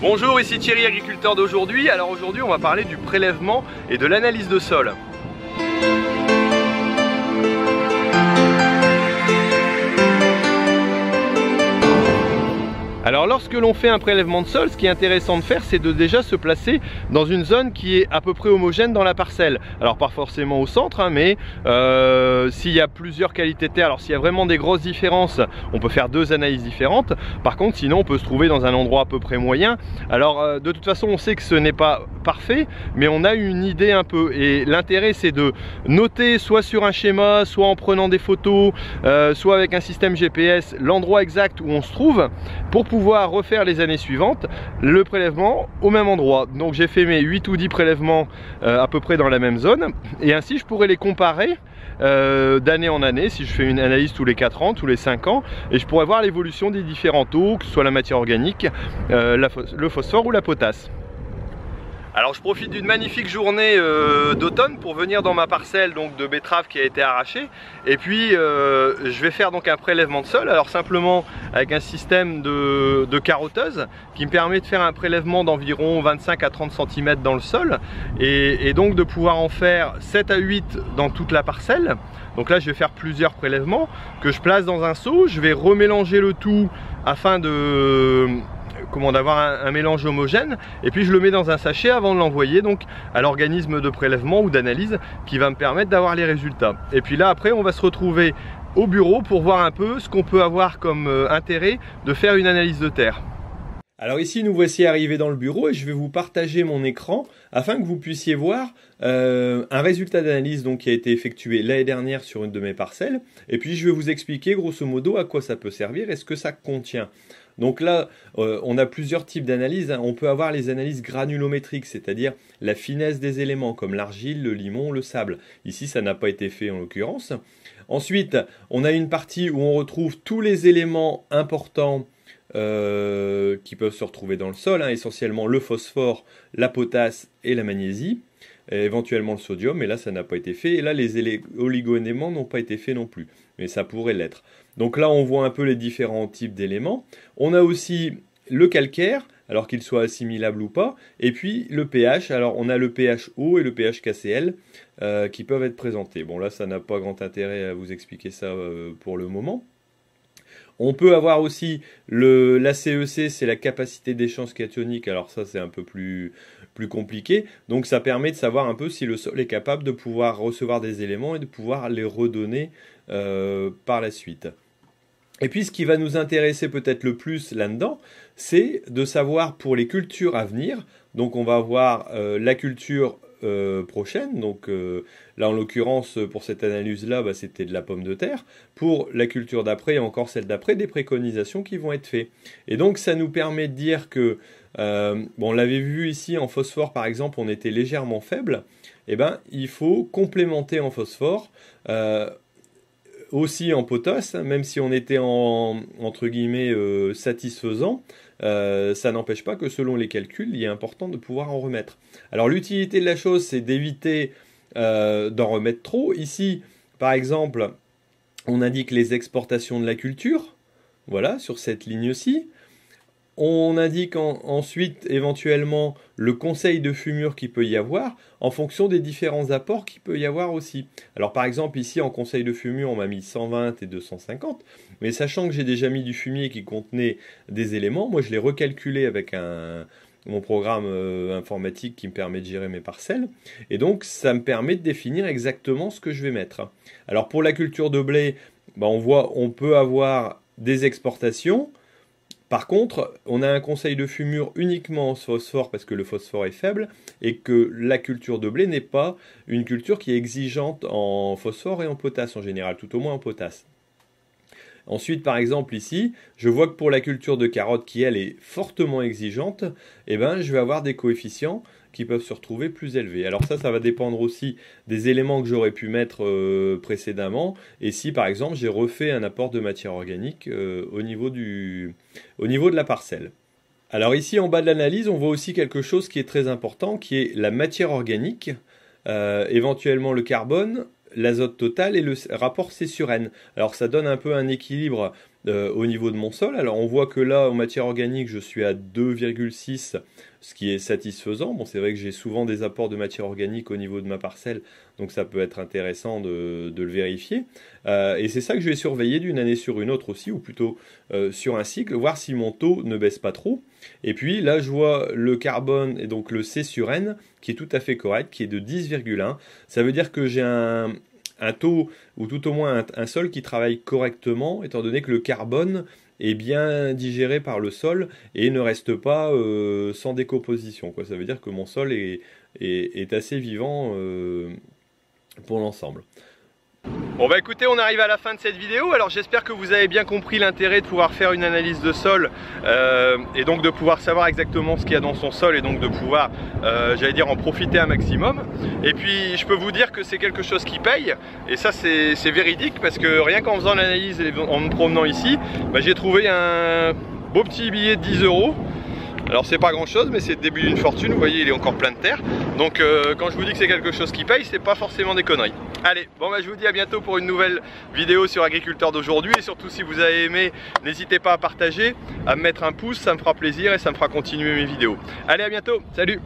Bonjour, ici Thierry, agriculteur d'aujourd'hui. Alors aujourd'hui on va parler du prélèvement et de l'analyse de sol. Alors lorsque l'on fait un prélèvement de sol, ce qui est intéressant de faire, c'est de déjà se placer dans une zone qui est à peu près homogène dans la parcelle. Alors pas forcément au centre, hein, mais s'il y a plusieurs qualités de terre, alors s'il y a vraiment des grosses différences, on peut faire deux analyses différentes. Par contre, sinon on peut se trouver dans un endroit à peu près moyen. Alors de toute façon, on sait que ce n'est pas parfait, mais on a une idée un peu. Et l'intérêt, c'est de noter soit sur un schéma, soit en prenant des photos, soit avec un système GPS, l'endroit exact où on se trouve, pour pouvoir refaire les années suivantes le prélèvement au même endroit. Donc j'ai fait mes 8 ou 10 prélèvements à peu près dans la même zone, et ainsi je pourrais les comparer d'année en année si je fais une analyse tous les 4 ans, tous les 5 ans, et je pourrais voir l'évolution des différents taux, que ce soit la matière organique, le phosphore ou la potasse. Alors je profite d'une magnifique journée d'automne pour venir dans ma parcelle donc de betterave qui a été arrachée, et puis je vais faire donc un prélèvement de sol, alors simplement avec un système de carotteuse qui me permet de faire un prélèvement d'environ 25 à 30 cm dans le sol, et donc de pouvoir en faire 7 à 8 dans toute la parcelle. Donc là je vais faire plusieurs prélèvements que je place dans un seau, je vais remélanger le tout afin d'avoir un mélange homogène, et puis je le mets dans un sachet avant de l'envoyer donc à l'organisme de prélèvement ou d'analyse qui va me permettre d'avoir les résultats. Et puis là après on va se retrouver au bureau pour voir un peu ce qu'on peut avoir comme intérêt de faire une analyse de terre. Alors ici nous voici arrivés dans le bureau et je vais vous partager mon écran afin que vous puissiez voir un résultat d'analyse donc qui a été effectué l'année dernière sur une de mes parcelles, et puis je vais vous expliquer grosso modo à quoi ça peut servir et ce que ça contient. Donc là, on a plusieurs types d'analyses, hein. On peut avoir les analyses granulométriques, c'est-à-dire la finesse des éléments comme l'argile, le limon, le sable. Ici, ça n'a pas été fait en l'occurrence. Ensuite, on a une partie où on retrouve tous les éléments importants qui peuvent se retrouver dans le sol, hein, essentiellement le phosphore, la potasse et la magnésie, et éventuellement le sodium, mais là ça n'a pas été fait, et là les oligo-éléments n'ont pas été faits non plus, mais ça pourrait l'être. Donc là on voit un peu les différents types d'éléments. On a aussi le calcaire, alors qu'il soit assimilable ou pas, et puis le pH, alors on a le pH eau et le pH KCl qui peuvent être présentés. Bon là ça n'a pas grand intérêt à vous expliquer ça pour le moment. On peut avoir aussi la CEC, c'est la capacité d'échange cationique, alors ça c'est un peu plus compliqué, donc ça permet de savoir un peu si le sol est capable de pouvoir recevoir des éléments et de pouvoir les redonner par la suite. Et puis ce qui va nous intéresser peut-être le plus là-dedans, c'est de savoir pour les cultures à venir, donc on va avoir la culture prochaine, donc là en l'occurrence pour cette analyse là c'était de la pomme de terre, pour la culture d'après et encore celle d'après, des préconisations qui vont être faites. Et donc ça nous permet de dire que bon, on l'avait vu ici en phosphore par exemple, on était légèrement faible, et ben il faut complémenter en phosphore, aussi en potasse, même si on était entre guillemets satisfaisant, ça n'empêche pas que selon les calculs, il est important de pouvoir en remettre. Alors l'utilité de la chose, c'est d'éviter d'en remettre trop. Ici, par exemple, on indique les exportations de la culture, voilà, sur cette ligne-ci. On indique ensuite éventuellement le conseil de fumure qu'il peut y avoir en fonction des différents apports qu'il peut y avoir aussi. Alors par exemple ici en conseil de fumure on m'a mis 120 et 250, mais sachant que j'ai déjà mis du fumier qui contenait des éléments, moi je l'ai recalculé avec mon programme informatique qui me permet de gérer mes parcelles, et donc ça me permet de définir exactement ce que je vais mettre. Alors pour la culture de blé, on peut avoir des exportations. Par contre, on a un conseil de fumure uniquement en phosphore parce que le phosphore est faible, et que la culture de blé n'est pas une culture qui est exigeante en phosphore et en potasse en général, tout au moins en potasse. Ensuite, par exemple ici, je vois que pour la culture de carotte qui elle est fortement exigeante, je vais avoir des coefficients qui peuvent se retrouver plus élevés. Alors ça va dépendre aussi des éléments que j'aurais pu mettre précédemment, et si par exemple j'ai refait un apport de matière organique au niveau de la parcelle. Alors ici en bas de l'analyse, on voit aussi quelque chose qui est très important, qui est la matière organique, éventuellement le carbone, l'azote total et le rapport C sur N. Alors ça donne un peu un équilibre au niveau de mon sol. Alors on voit que là en matière organique je suis à 2,6, ce qui est satisfaisant. Bon, c'est vrai que j'ai souvent des apports de matière organique au niveau de ma parcelle, donc ça peut être intéressant de le vérifier. Et c'est ça que je vais surveiller d'une année sur une autre aussi, ou plutôt sur un cycle, voir si mon taux ne baisse pas trop. Et puis là je vois le carbone et donc le C sur N qui est tout à fait correct, qui est de 10,1. Ça veut dire que j'ai un taux, ou tout au moins un sol qui travaille correctement, étant donné que le carbone est bien digéré par le sol et ne reste pas sans décomposition, quoi. Ça veut dire que mon sol est assez vivant pour l'ensemble. Bon bah écoutez, on arrive à la fin de cette vidéo. Alors j'espère que vous avez bien compris l'intérêt de pouvoir faire une analyse de sol et donc de pouvoir savoir exactement ce qu'il y a dans son sol et donc de pouvoir, j'allais dire, en profiter un maximum. Et puis je peux vous dire que c'est quelque chose qui paye, et ça c'est véridique, parce que rien qu'en faisant l'analyse et en me promenant ici, bah, j'ai trouvé un beau petit billet de 10 €. Alors c'est pas grand chose, mais c'est le début d'une fortune. Vous voyez, il est encore plein de terre. Donc quand je vous dis que c'est quelque chose qui paye, c'est pas forcément des conneries. Allez, bon bah je vous dis à bientôt pour une nouvelle vidéo sur Agriculteur d'aujourd'hui. Et surtout, si vous avez aimé, n'hésitez pas à partager, à me mettre un pouce, ça me fera plaisir et ça me fera continuer mes vidéos. Allez, à bientôt, salut!